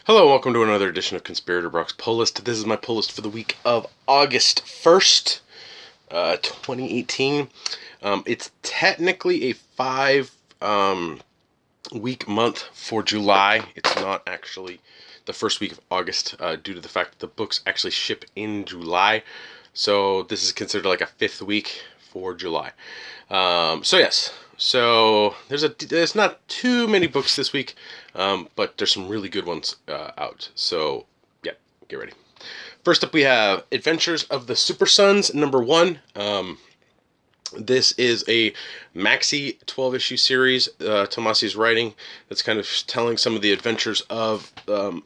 Hello, welcome to another edition of Conspirator Brock's Pull List. This is my pull list for the week of August 1st, 2018. It's technically a 5 week month for July. It's not actually the first week of August due to the fact that the books actually ship in July. So this is considered like a 5th week for July. So there's not too many books this week, but there's some really good ones out. So yeah, get ready. First up, we have Adventures of the Super Sons #1. This is a maxi 12-issue series Tomasi's writing that's kind of telling some of the adventures of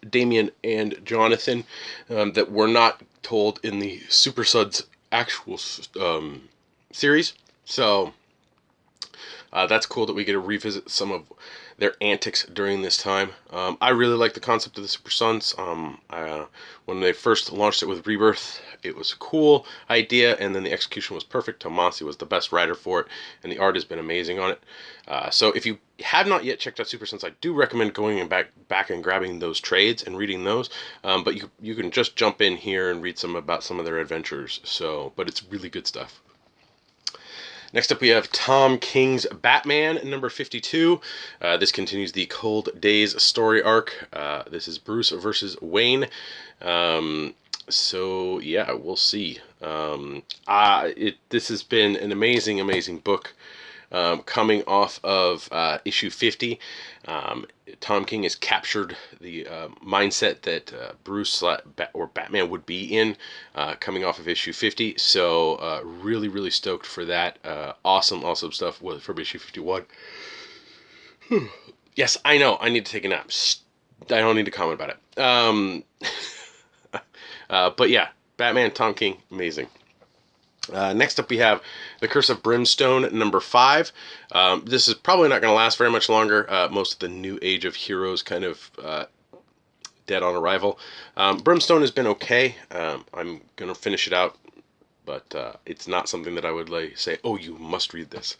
Damien and Jonathan that were not told in the Super Sons actual series. So that's cool that we get to revisit some of their antics during this time. I really like the concept of the Super Sons. When they first launched it with Rebirth, it was a cool idea, and then the execution was perfect. Tomasi was the best writer for it, and the art has been amazing on it. So if you have not yet checked out Super Sons, I do recommend going back and grabbing those trades and reading those. But you can just jump in here and read about some of their adventures. But it's really good stuff. Next up, we have Tom King's Batman #52. This continues the Cold Days story arc. This is Bruce versus Wayne. So yeah, we'll see. This has been an amazing book. Coming off of issue 50, Tom King has captured the mindset that Bruce or Batman would be in coming off of issue 50. So really stoked for that. Awesome stuff from issue 51. Yes, I know. I need to take a nap. I don't need to comment about it. But yeah, Batman, Tom King, amazing. Next up, we have The Curse of Brimstone #5. This is probably not going to last very much longer. Most of the new age of heroes kind of dead on arrival. Brimstone has been okay. I'm going to finish it out, but it's not something that I would say, oh, you must read this.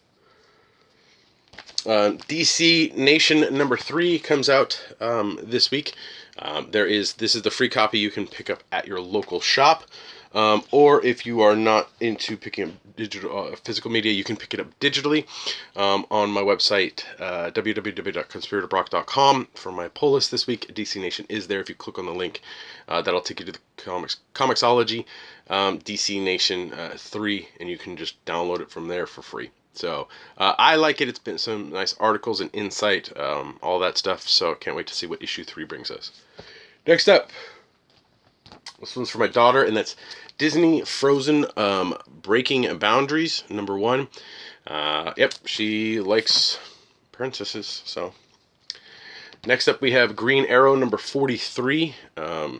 DC Nation #3 comes out this week. This is the free copy you can pick up at your local shop. Or if you are not into picking up digital physical media, you can pick it up digitally on my website, www.conspiratorbrock.com. For my pull list this week, DC Nation is there. If you click on the link, that'll take you to the Comixology DC Nation 3, and you can just download it from there for free. So I like it. It's been some nice articles and insight, all that stuff. So can't wait to see what issue 3 brings us. Next up, this one's for my daughter, and that's Disney Frozen Breaking Boundaries #1. Yep, she likes princesses. So next up, we have Green Arrow #43,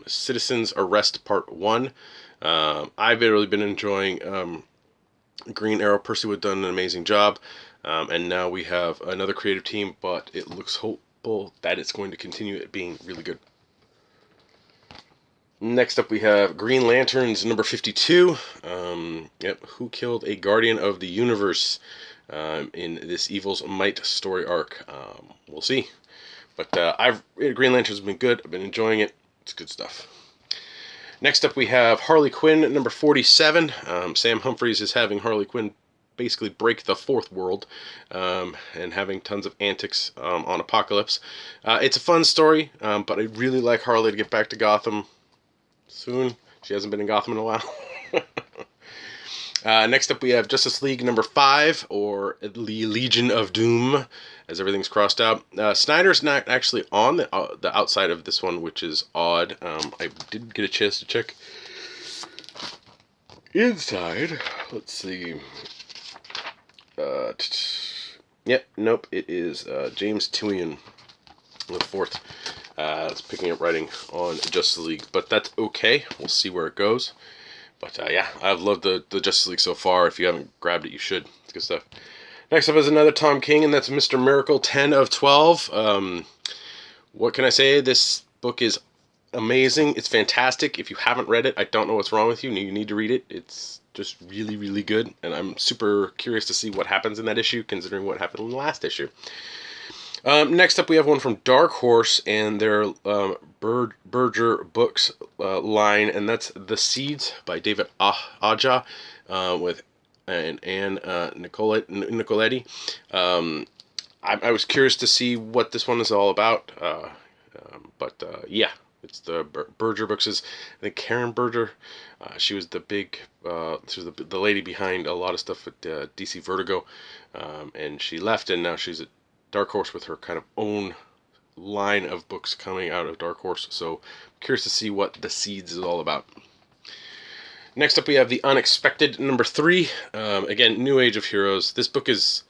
Citizens Arrest Part 1. I've really been enjoying Green Arrow. Percy Wood done an amazing job, and now we have another creative team, but it looks hopeful that it's going to continue it being really good. Next up, we have Green Lanterns #52. Who killed a Guardian of the Universe in this Evil's Might story arc? We'll see. But Green Lantern's been good. I've been enjoying it. It's good stuff. Next up, we have Harley Quinn #47. Sam Humphries is having Harley Quinn basically break the fourth world and having tons of antics on Apocalypse. It's a fun story, but I really like Harley to get back to Gotham soon. She hasn't been in Gotham in a while. Next up, we have Justice League #5, or the Legion of Doom, as everything's crossed out. Snyder's not actually on the outside of this one, which is odd. I did get a chance to check inside. Let's see. Yep, nope, it is James Tynion IV. It's picking up writing on Justice League, but that's okay. We'll see where it goes. But yeah, I've loved the Justice League so far. If you haven't grabbed it, you should. It's good stuff. Next up is another Tom King, and that's Mr. Miracle 10 of 12. What can I say? This book is amazing. It's fantastic. If you haven't read it, I don't know what's wrong with you. You need to read it. It's just really good, and I'm super curious to see what happens in that issue, considering what happened in the last issue. Next up, we have one from Dark Horse and their Berger Books line, and that's The Seeds by David Aja with and Nicoletti. I was curious to see what this one is all about, but yeah, it's the Berger Books. I think Karen Berger. She was the the lady behind a lot of stuff at DC Vertigo, and she left, and now she's at Dark Horse with her kind of own line of books coming out of Dark Horse. So I'm curious to see what The Seeds is all about. Next up, we have The Unexpected, number 3. Again, New Age of Heroes. This book it's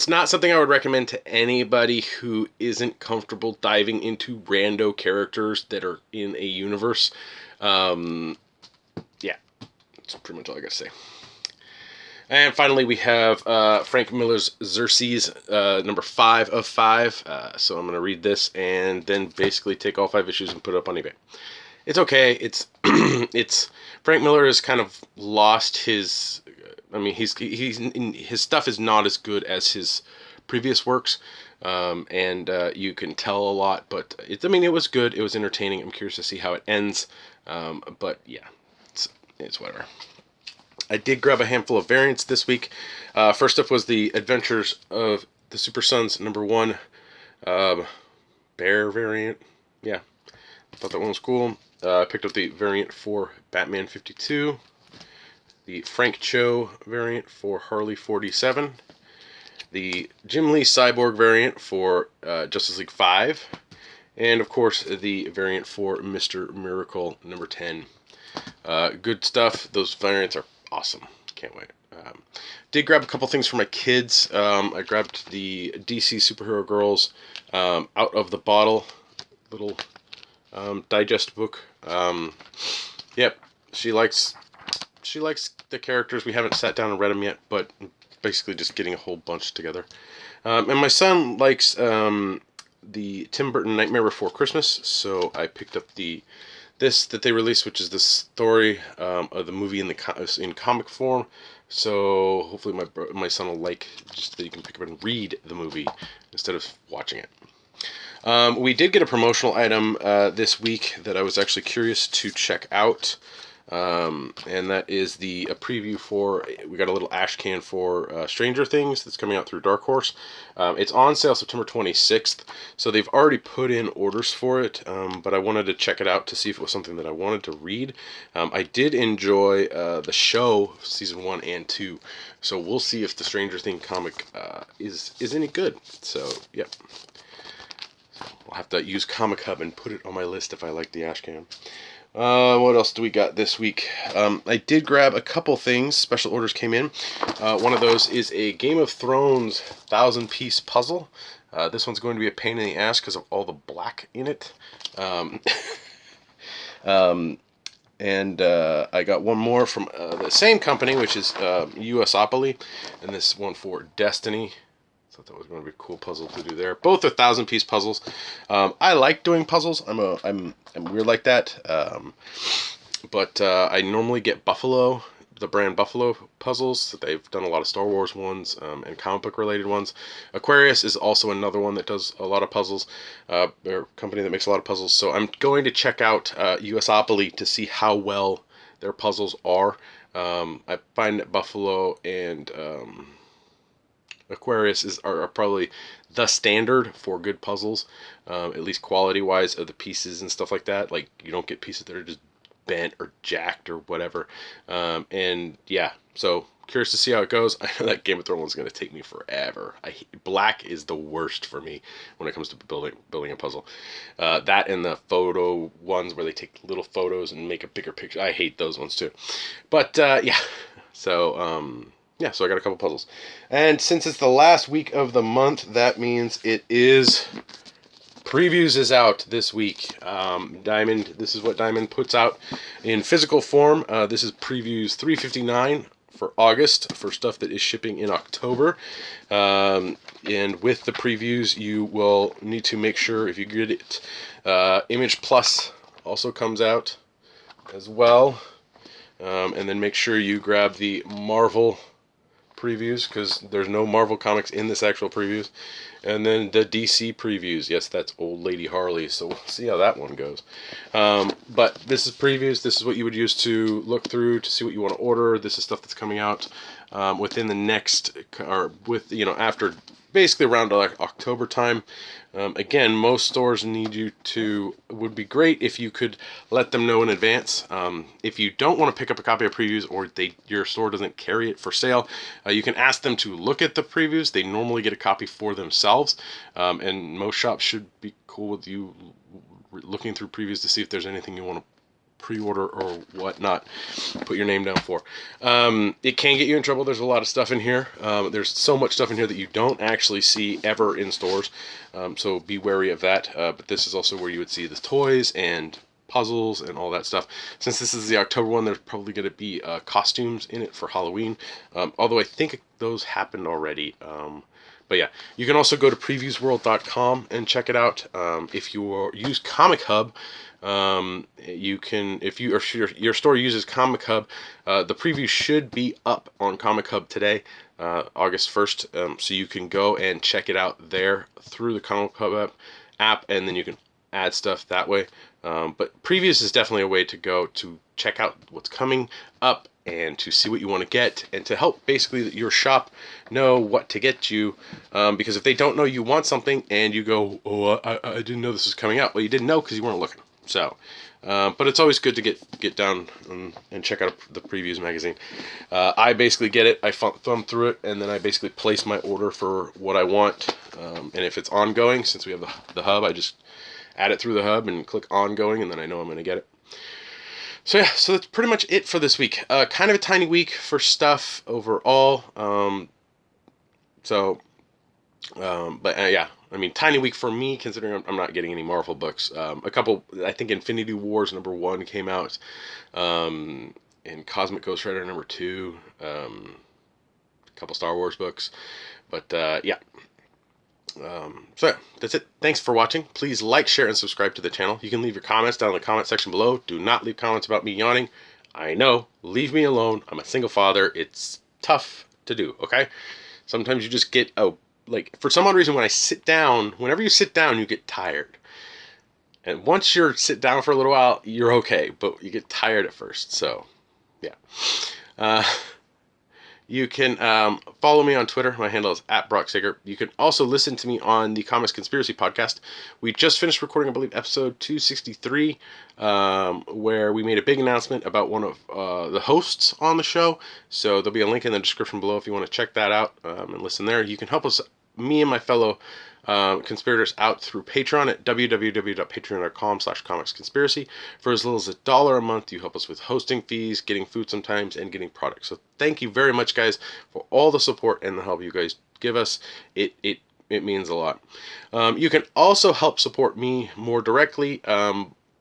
not something I would recommend to anybody who isn't comfortable diving into rando characters that are in a universe. Yeah, that's pretty much all I gotta say. And finally, we have Frank Miller's Xerxes, number 5 of 5. So I'm going to read this and then basically take all 5 issues and put it up on eBay. It's okay. It's Frank Miller has kind of lost his. I mean, his stuff is not as good as his previous works, and you can tell a lot. But it was good. It was entertaining. I'm curious to see how it ends. But yeah, it's whatever. I did grab a handful of variants this week. First up was the Adventures of the Super Sons number 1 bear variant. Yeah, thought that one was cool. I picked up the variant for Batman 52, the Frank Cho variant for Harley 47, the Jim Lee Cyborg variant for Justice League 5, and of course the variant for Mr. Miracle number 10. Good stuff. Those variants are awesome. Can't wait. Did grab a couple things for my kids. I grabbed the DC Superhero Girls Out of the Bottle little digest book. Yep, she likes the characters. We haven't sat down and read them yet, but basically just getting a whole bunch together. And my son likes the Tim Burton Nightmare Before Christmas, so I picked up this that they released, which is the story of the movie in comic form. So hopefully my son will like just that you can pick up and read the movie instead of watching it. We did get a promotional item this week that I was actually curious to check out. And that is a preview for, we got a little ash can for Stranger Things that's coming out through Dark Horse. It's on sale September 26th, so they've already put in orders for it, but I wanted to check it out to see if it was something that I wanted to read. I did enjoy the show, season 1 and 2, so we'll see if the Stranger Things comic is any good. So, yep. I'll have to use Comic Hub and put it on my list if I like the ash can. What else do we got this week? I did grab a couple things. Special orders came in. One of those is a Game of Thrones 1,000-piece puzzle. This one's going to be a pain in the ass because of all the black in it. And I got one more from the same company, which is USopoly, and this one for Destiny. Thought that was going to be a cool puzzle to do there. Both are 1,000-piece puzzles. I like doing puzzles. I'm weird like that. But I normally get Buffalo, the brand Buffalo puzzles. They've done a lot of Star Wars ones and comic book related ones. Aquarius is also another one that does a lot of puzzles. They're a company that makes a lot of puzzles. So I'm going to check out USopoly to see how well their puzzles are. I find that Buffalo and Aquarius are probably the standard for good puzzles, at least quality-wise of the pieces and stuff like that. Like, you don't get pieces that are just bent or jacked or whatever. And yeah, so curious to see how it goes. I know that Game of Thrones one's going to take me forever. Black is the worst for me when it comes to building a puzzle. That and the photo ones where they take little photos and make a bigger picture. I hate those ones too. But yeah, so so I got a couple puzzles. And since it's the last week of the month, that means Previews is out this week. Diamond, this is what Diamond puts out in physical form. This is Previews 359 for August, for stuff that is shipping in October. And with the previews, you will need to make sure, if you get it, Image Plus also comes out as well. And then make sure you grab the Marvel previews because there's no Marvel comics in this actual previews. And then the DC previews. Yes, that's old lady Harley, so we'll see how that one goes. But this is previews. This is what you would use to look through to see what you want to order. This is stuff that's coming out within the next, or with, after basically around October time. Again, most stores need you to, would be great if you could let them know in advance. If you don't want to pick up a copy of previews, or your store doesn't carry it for sale, you can ask them to look at the previews. They normally get a copy for themselves, and most shops should be cool with you looking through previews to see if there's anything you want to pre-order or whatnot, put your name down for. It can get you in trouble. There's a lot of stuff in here. There's so much stuff in here that you don't actually see ever in stores, so be wary of that. But this is also where you would see the toys and puzzles and all that stuff. Since this is the October one, there's probably going to be costumes in it for Halloween, although I think those happened already. But yeah, you can also go to previewsworld.com and check it out. If you use Comic Hub, you can, if your store uses Comic Hub, the preview should be up on Comic Hub today, August 1st. So you can go and check it out there through the Comic Hub app, and then you can add stuff that way. But previews is definitely a way to go to check out what's coming up and to see what you want to get, and to help basically your shop know what to get you, because if they don't know you want something and you go, oh, I didn't know this was coming out, well, you didn't know because you weren't looking. So but it's always good to get down and check out the previews magazine. I basically get it, I thumb through it, and then I basically place my order for what I want, and if it's ongoing, since we have the hub, I just add it through the hub and click ongoing, and then I know I'm going to get it. So yeah, so that's pretty much it for this week. Kind of a tiny week for stuff overall. Yeah, I mean, tiny week for me, considering I'm not getting any Marvel books. A couple, I think Infinity Wars #1 came out, and Cosmic Ghost Rider #2, a couple Star Wars books, but yeah. So yeah, that's it. Thanks for watching. Please like, share, and subscribe to the channel. You can leave your comments down in the comment section below. Do not leave comments about me yawning. I know. Leave me alone. I'm a single father. It's tough to do, okay? Sometimes you just get, like, for some odd reason, when I sit down, whenever you sit down, you get tired. And once you're sit down for a little while, you're okay, but you get tired at first, so, yeah. You can follow me on Twitter. My handle is @BrockSager. You can also listen to me on the Comics Conspiracy podcast. We just finished recording, I believe, episode 263, where we made a big announcement about one of the hosts on the show. So there'll be a link in the description below if you want to check that out and listen there. You can help us, me and my fellow conspirators, out through Patreon at www.patreon.com/comicsconspiracy. For as little as $1 a month, you help us with hosting fees, getting food sometimes, and getting products. So thank you very much, guys, for all the support and the help you guys give us. It means a lot. You can also help support me more directly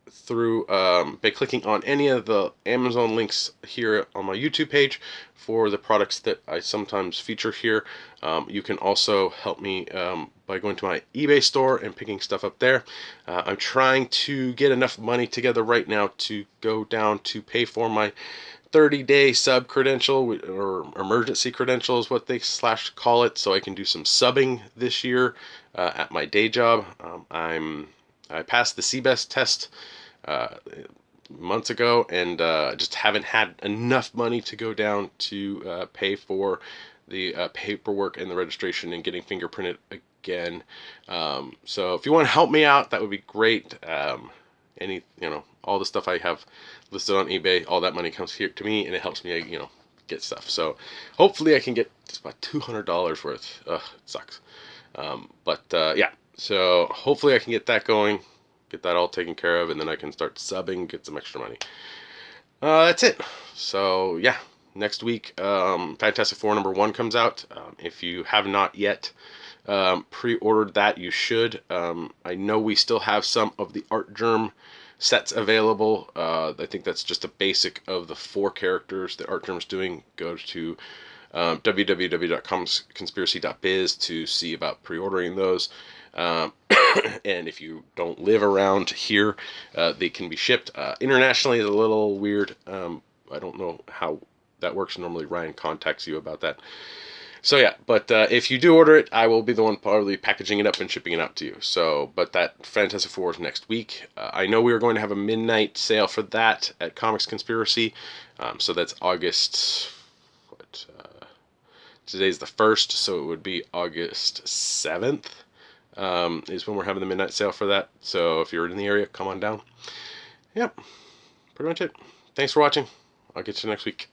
through by clicking on any of the Amazon links here on my YouTube page for the products that I sometimes feature here. You can also help me by going to my eBay store and picking stuff up there. I'm trying to get enough money together right now to go down to pay for my 30-day sub credential, or emergency credential is what they call it, so I can do some subbing this year at my day job. I passed the CBEST test months ago, and just haven't had enough money to go down to pay for the paperwork and the registration and getting fingerprinted again. So if you want to help me out, that would be great. All the stuff I have listed on eBay, all that money comes here to me, and it helps me, get stuff. So hopefully I can get just about $200 worth. Ugh, it sucks. Yeah, so hopefully I can get that going, get that all taken care of, and then I can start subbing, get some extra money. That's it. So yeah, next week, Fantastic Four #1 comes out. If you have not yet pre-ordered that, you should. I know we still have some of the Art Germ sets available. I think that's just a basic of the 4 characters that Art Germ's doing. Go to www.comicsconspiracy.biz to see about pre-ordering those. And if you don't live around here, they can be shipped. Internationally is a little weird. I don't know how that works. Normally Ryan contacts you about that. So yeah, but if you do order it, I will be the one probably packaging it up and shipping it out to you. So, but that Fantastic Four is next week. I know we are going to have a midnight sale for that at Comics Conspiracy. So that's August. What? Today's the 1st, so it would be August 7th. Is when we're having the midnight sale for that. So if you're in the area, come on down. Yep, pretty much it. Thanks for watching. I'll get you next week.